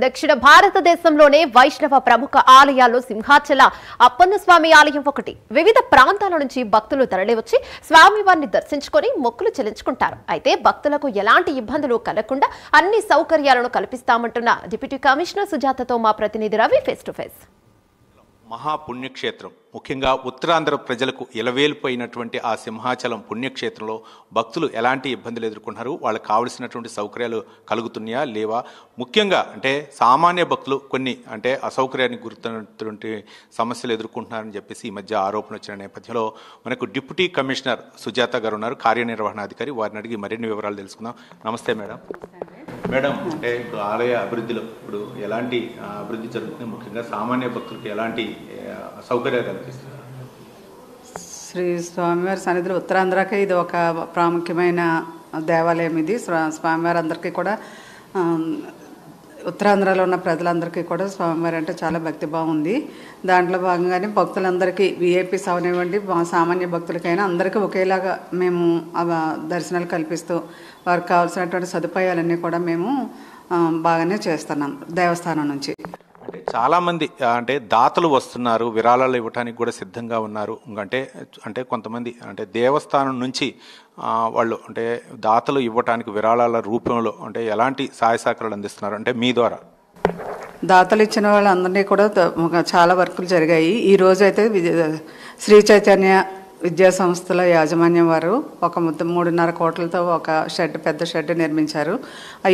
దక్షిణ భారతదేశంలోనే వైష్ణవ ప్రముఖ ఆలయాల్లో సింహాచల అప్పన్న స్వామి ఆలయం ఒకటి. వివిధ ప్రాంతాల నుంచి భక్తులు తరలివచ్చి స్వామివారిని దర్శించుకొని మొక్కులు చెల్లించుకుంటారు. అయితే భక్తులకు ఎలాంటి ఇబ్బందులు కలగకుండా అన్ని సౌకర్యాలను కల్పిస్తామంటున్న డిప్యూటీ కమిషనర్ సుజాతతో మా ప్రతినిధి రవి ఫేస్ టు ఫేస్. మహాపుణ్యక్షేత్రం, ముఖ్యంగా ఉత్తరాంధ్ర ప్రజలకు ఇలవేలిపోయినటువంటి ఆ సింహాచలం పుణ్యక్షేత్రంలో భక్తులు ఎలాంటి ఇబ్బందులు ఎదుర్కొంటున్నారు, వాళ్ళకి కావలసినటువంటి సౌకర్యాలు కలుగుతున్నాయా లేవా, ముఖ్యంగా అంటే సామాన్య భక్తులు కొన్ని అంటే అసౌకర్యానికి గుర్తున్నటువంటి సమస్యలు ఎదుర్కొంటున్నారని చెప్పేసి ఈ మధ్య ఆరోపణ వచ్చిన నేపథ్యంలో మనకు డిప్యూటీ కమిషనర్ సుజాత గారు ఉన్నారు, కార్యనిర్వహణాధికారి. వారిని అడిగి మరిన్ని వివరాలు తెలుసుకుందాం. నమస్తే మేడం. మేడం, అంటే ఇప్పుడు ఆలయ అభివృద్ధిలో ఇప్పుడు ఎలాంటి అభివృద్ధి జరుగుతుంది, ముఖ్యంగా సామాన్య భక్తులకు ఎలాంటి సౌకర్యాలు కల్పిస్తున్నారు? శ్రీ స్వామివారి సన్నిధిలో ఉత్తరాంధ్రకి ఇది ఒక ప్రాముఖ్యమైన దేవాలయం. ఇది స్వామివారి అందరికీ కూడా, ఉత్తరాంధ్రలో ఉన్న ప్రజలందరికీ కూడా స్వామివారి అంటే చాలా భక్తిభావం ఉంది. దాంట్లో భాగంగానే భక్తులందరికీ విఐపీస్ అవనివ్వండి, సామాన్య భక్తులకైనా అందరికీ ఒకేలాగా మేము దర్శనాలు కల్పిస్తూ వారికి కావాల్సినటువంటి సదుపాయాలన్నీ కూడా మేము బాగానే చేస్తున్నాం దేవస్థానం నుంచి. అంటే చాలామంది అంటే దాతలు వస్తున్నారు, విరాళాలు ఇవ్వడానికి కూడా సిద్ధంగా ఉన్నారు. అంటే కొంతమంది అంటే దేవస్థానం నుంచి వాళ్ళు అంటే దాతలు ఇవ్వడానికి విరాళాల రూపంలో అంటే ఎలాంటి సహాయ సహకారాలు అందిస్తున్నారు అంటే మీ ద్వారా? దాతలు ఇచ్చిన వాళ్ళందరినీ కూడా చాలా వర్కులు జరిగాయి. ఈ రోజు అయితే శ్రీ చైతన్య విద్యా సంస్థల యాజమాన్యం వారు ఒక 3.5 కోట్లతో ఒక పెద్ద షెడ్ నిర్మించారు.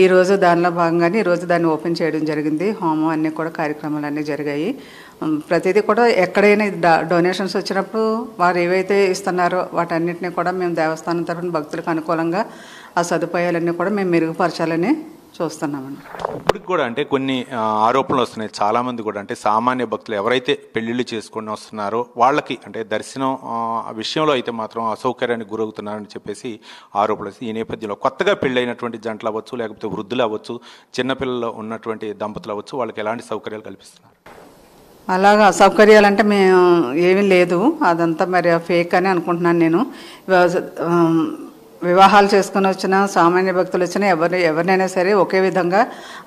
ఈరోజు దానిలో భాగంగానే ఈరోజు దాన్ని ఓపెన్ చేయడం జరిగింది. హోమం అన్నీ కూడా కార్యక్రమాలు అన్నీ జరిగాయి. ప్రతిదీ కూడా ఎక్కడైనా డొనేషన్స్ వచ్చినప్పుడు వారు ఏవైతే ఇస్తున్నారో వాటన్నిటిని కూడా మేము దేవస్థానం తరఫున భక్తులకు అనుకూలంగా ఆ సదుపాయాలన్నీ కూడా మేము మెరుగుపరచాలని చూస్తున్నామండి. ఇప్పటికి కూడా అంటే కొన్ని ఆరోపణలు వస్తున్నాయి. చాలామంది కూడా అంటే సామాన్య భక్తులు ఎవరైతే పెళ్లిళ్ళు చేసుకొని వస్తున్నారో వాళ్ళకి అంటే దర్శనం విషయంలో అయితే మాత్రం అసౌకర్యానికి గురవుతున్నారని చెప్పేసి ఆరోపణలు. ఈ నేపథ్యంలో కొత్తగా పెళ్ళైనటువంటి జంటలు అవ్వచ్చు, లేకపోతే వృద్ధులు అవ్వచ్చు, చిన్నపిల్లలు ఉన్నటువంటి దంపతులు అవ్వచ్చు, వాళ్ళకి ఎలాంటి సౌకర్యాలు కల్పిస్తున్నారు? అలాగా అసౌకర్యాలంటే మేము ఏమీ లేదు, అదంతా మరి ఫేక్ అని అనుకుంటున్నాను నేను. వివాహాలు చేసుకుని వచ్చిన సామాన్య భక్తులు వచ్చినా ఎవరినైనా సరే ఒకే విధంగా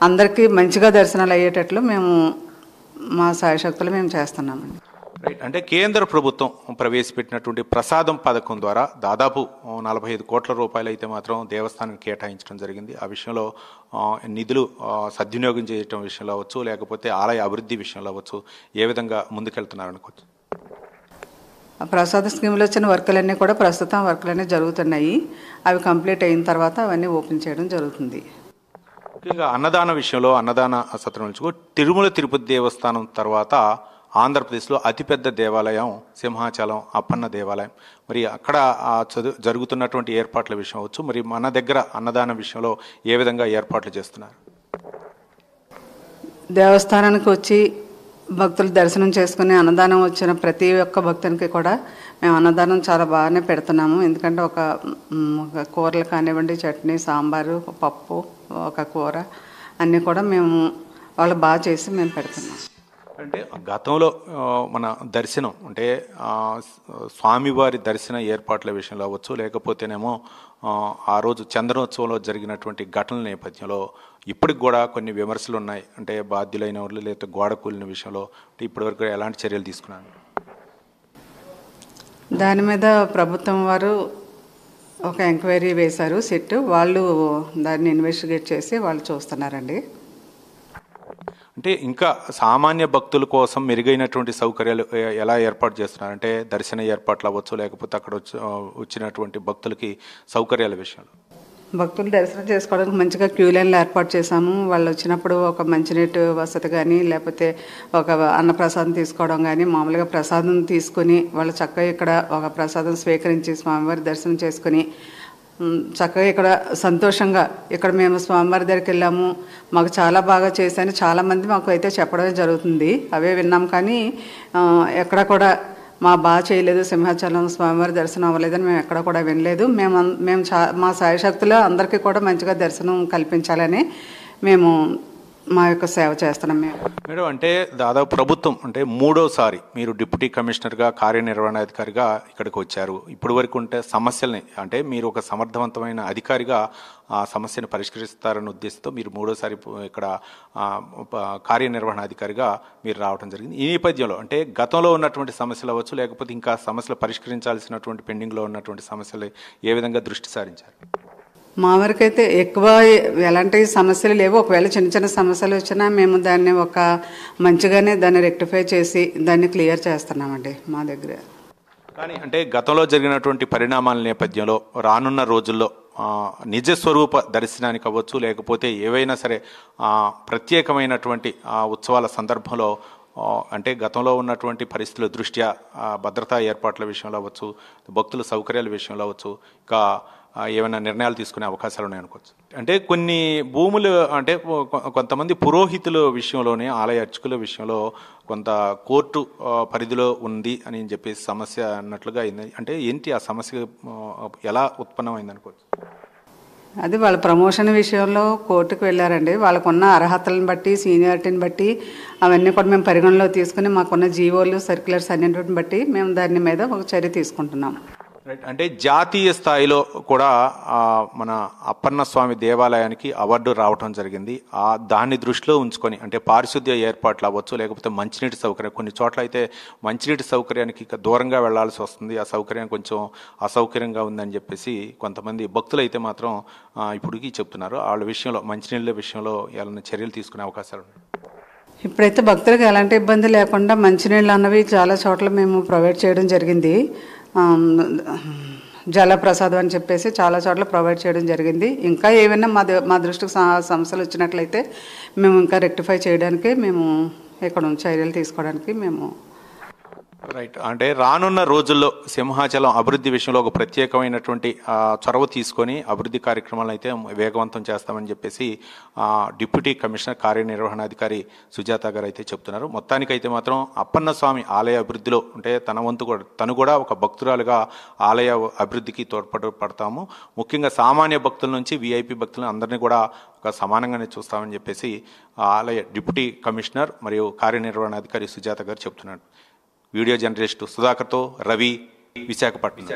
అందరికీ మంచిగా దర్శనాలు అయ్యేటట్లు మేము మా సాయశక్తులు మేము చేస్తున్నామండి. రైట్. అంటే కేంద్ర ప్రభుత్వం ప్రవేశపెట్టినటువంటి ప్రసాదం పథకం ద్వారా దాదాపు 45 కోట్ల రూపాయలు అయితే మాత్రం దేవస్థానానికి కేటాయించడం జరిగింది. ఆ విషయంలో నిధులు సద్వినియోగం చేయటం విషయంలో అవ్వచ్చు, లేకపోతే ఆలయ అభివృద్ధి విషయంలో అవ్వచ్చు, ఏ విధంగా ముందుకెళ్తున్నారు అనుకోవచ్చు? ప్రసాద స్కీమ్లో వచ్చిన వర్కులన్నీ కూడా ప్రస్తుతం వర్కులన్నీ జరుగుతున్నాయి. అవి కంప్లీట్ అయిన తర్వాత అవన్నీ ఓపెన్ చేయడం జరుగుతుంది. ముఖ్యంగా అన్నదాన విషయంలో అన్నదాన సత్రం నుంచి తిరుమల తిరుపతి దేవస్థానం తర్వాత ఆంధ్రప్రదేశ్లో అతిపెద్ద దేవాలయం సింహాచలం అప్పన్న దేవాలయం. మరి అక్కడ జరుగుతున్నటువంటి ఏర్పాట్ల విషయం అవచ్చు, మరి మన దగ్గర అన్నదాన విషయంలో ఏ విధంగా ఏర్పాట్లు చేస్తున్నారు? దేవస్థానానికి వచ్చి భక్తులు దర్శనం చేసుకుని అన్నదానం వచ్చిన ప్రతి ఒక్క భక్తునికి కూడా మేము అన్నదానం చాలా బాగానే పెడుతున్నాము. ఎందుకంటే ఒక కూరలు కానివ్వండి, చట్నీ, సాంబారు, పప్పు, ఒక కూర అన్నీ కూడా మేము వాళ్ళు బాగా చేసి మేము పెడుతున్నాం. అంటే గతంలో మన దర్శనం అంటే స్వామివారి దర్శన ఏర్పాట్ల విషయంలో అవ్వచ్చు, లేకపోతేనేమో ఆ రోజు చంద్రోత్సవంలో జరిగినటువంటి ఘటనల నేపథ్యంలో ఇప్పటికి కూడా కొన్ని విమర్శలు ఉన్నాయి. అంటే బాధ్యులైన వాళ్ళు లేకపోతే గోడ కూలిన విషయంలో ఇప్పటివరకు ఎలాంటి చర్యలు తీసుకున్నారు? దాని మీద ప్రభుత్వం వారు ఒక ఎంక్వైరీ వేశారు, సిట్ వాళ్ళు దాన్ని ఇన్వెస్టిగేట్ చేసి వాళ్ళు చూస్తున్నారండి. అంటే ఇంకా సామాన్య భక్తుల కోసం మెరుగైనటువంటి సౌకర్యాలు ఎలా ఏర్పాటు చేస్తున్నారు? అంటే దర్శన ఏర్పాట్లు అవ్వచ్చు, లేకపోతే అక్కడ వచ్చినటువంటి భక్తులకి సౌకర్యాల విషయంలో? భక్తులు దర్శనం చేసుకోవడానికి మంచిగా క్యూ లైన్లు ఏర్పాటు చేశాము. వాళ్ళు వచ్చినప్పుడు ఒక మంచినీటి వసతి కానీ, లేకపోతే ఒక అన్నప్రసాదం తీసుకోవడం కానీ, మామూలుగా ప్రసాదం తీసుకుని వాళ్ళు చక్కగా ఇక్కడ ఒక ప్రసాదం స్వీకరించి స్వామివారి దర్శనం చేసుకుని చక్కగా ఇక్కడ సంతోషంగా ఇక్కడ మేము స్వామివారి దగ్గరికి వెళ్ళాము, మాకు చాలా బాగా చేశాను చాలామంది మాకు అయితే చెప్పడమే జరుగుతుంది. అవే విన్నాం కానీ ఎక్కడ కూడా మా బాగా చేయలేదు, సింహాచలం స్వామివారి దర్శనం అవ్వలేదని మేము ఎక్కడ కూడా వినలేదు. మేము మా సాయశక్తులు అందరికీ కూడా మంచిగా దర్శనం కల్పించాలని మేము మా యొక్క సేవ చేస్తున్నాం మేము. మేడం, అంటే దాదాపు ప్రభుత్వం అంటే మూడోసారి మీరు డిప్యూటీ కమిషనర్గా కార్యనిర్వహణాధికారిగా ఇక్కడికి వచ్చారు. ఇప్పటి వరకు ఉంటే సమస్యల్ని అంటే మీరు ఒక సమర్థవంతమైన అధికారిగా ఆ సమస్యను పరిష్కరిస్తారన్న ఉద్దేశంతో మీరు మూడోసారి ఇక్కడ కార్యనిర్వహణాధికారిగా మీరు రావడం జరిగింది. ఈ నేపథ్యంలో అంటే గతంలో ఉన్నటువంటి సమస్యలు అవ్వచ్చు, లేకపోతే ఇంకా సమస్యలు పరిష్కరించాల్సినటువంటి పెండింగ్లో ఉన్నటువంటి సమస్యలు ఏ విధంగా దృష్టి సారించారు? మా వరకైతే ఎక్కువ ఎలాంటి సమస్యలు లేవు. ఒకవేళ చిన్న చిన్న సమస్యలు వచ్చినా మేము దాన్ని ఒక మంచిగానే దాన్ని రెక్టిఫై చేసి దాన్ని క్లియర్ చేస్తున్నామండి మా దగ్గర. కానీ అంటే గతంలో జరిగినటువంటి పరిణామాల నేపథ్యంలో రానున్న రోజుల్లో నిజస్వరూప దర్శనానికి అవ్వచ్చు, లేకపోతే ఏవైనా సరే ప్రత్యేకమైనటువంటి ఉత్సవాల సందర్భంలో అంటే గతంలో ఉన్నటువంటి పరిస్థితుల దృష్ట్యా భద్రతా ఏర్పాట్ల విషయంలో అవ్వచ్చు, భక్తుల సౌకర్యాల విషయంలో అవ్వచ్చు, ఇంకా ఏమైనా నిర్ణయాలు తీసుకునే అవకాశాలు ఉన్నాయనుకోవచ్చు. అంటే కొన్ని భూములు అంటే కొంతమంది పురోహితుల విషయంలోనే, ఆలయ అర్చకుల విషయంలో కొంత కోర్టు పరిధిలో ఉంది అని చెప్పేసి సమస్య అన్నట్లుగా అయింది. అంటే ఏంటి ఆ సమస్య ఎలా ఉత్పన్నమైంది అనుకోవచ్చు? అది వాళ్ళ ప్రమోషన్ విషయంలో కోర్టుకు వెళ్ళారండి. వాళ్ళకున్న అర్హతలను బట్టి, సీనియారిటీని బట్టి అవన్నీ కూడా మేము పరిగణలో తీసుకుని మాకున్న జీవోలు, సర్క్యులర్స్ అన్నింటిని బట్టి మేము దాని మీద ఒక చర్య తీసుకుంటున్నాం. రైట్. అంటే జాతీయ స్థాయిలో కూడా మన అప్పన్న స్వామి దేవాలయానికి అవార్డు రావడం జరిగింది. దాన్ని దృష్టిలో ఉంచుకొని అంటే పారిశుద్ధ్య ఏర్పాట్లు అవ్వచ్చు, లేకపోతే మంచినీటి సౌకర్యం, కొన్ని చోట్ల అయితే మంచినీటి సౌకర్యానికి దూరంగా వెళ్లాల్సి వస్తుంది, ఆ సౌకర్యం కొంచెం అసౌకర్యంగా ఉందని చెప్పేసి కొంతమంది భక్తులు అయితే మాత్రం ఇప్పటికీ చెప్తున్నారు. వాళ్ళ విషయంలో మంచినీళ్ళ విషయంలో ఏమైనా చర్యలు తీసుకునే అవకాశాలు ఉన్నాయి? ఇప్పుడైతే భక్తులకు ఎలాంటి ఇబ్బంది లేకుండా మంచినీళ్ళు అన్నవి చాలా చోట్ల మేము ప్రొవైడ్ చేయడం జరిగింది. జలప్రసాదం అని చెప్పేసి చాలా చోట్ల ప్రొవైడ్ చేయడం జరిగింది. ఇంకా ఏమైనా మా దృష్టికి సమస్యలు వచ్చినట్లయితే మేము ఇంకా రెక్టిఫై చేయడానికి మేము ఇక్కడ చర్యలు తీసుకోవడానికి మేము రైట్. అంటే రానున్న రోజుల్లో సింహాచలం అభివృద్ధి విషయంలో ఒక ప్రత్యేకమైనటువంటి చొరవ తీసుకొని అభివృద్ధి కార్యక్రమాలను అయితే వేగవంతం చేస్తామని చెప్పేసి డిప్యూటీ కమిషనర్ కార్యనిర్వహణాధికారి సుజాత గారు అయితే చెప్తున్నారు. మొత్తానికైతే మాత్రం అప్పన్న స్వామి ఆలయ అభివృద్ధిలో అంటే తను కూడా ఒక భక్తురాలుగా ఆలయ అభివృద్ధికి తోడ్పడతాము, ముఖ్యంగా సామాన్య భక్తుల నుంచి విఐపి భక్తులను అందరినీ కూడా ఒక సమానంగానే చూస్తామని చెప్పేసి ఆలయ డిప్యూటీ కమిషనర్ మరియు కార్యనిర్వహణాధికారి సుజాత గారు చెప్తున్నారు. వీడియో జర్నలిస్టు సుధాకర్తో రవి, విశాఖపట్నం.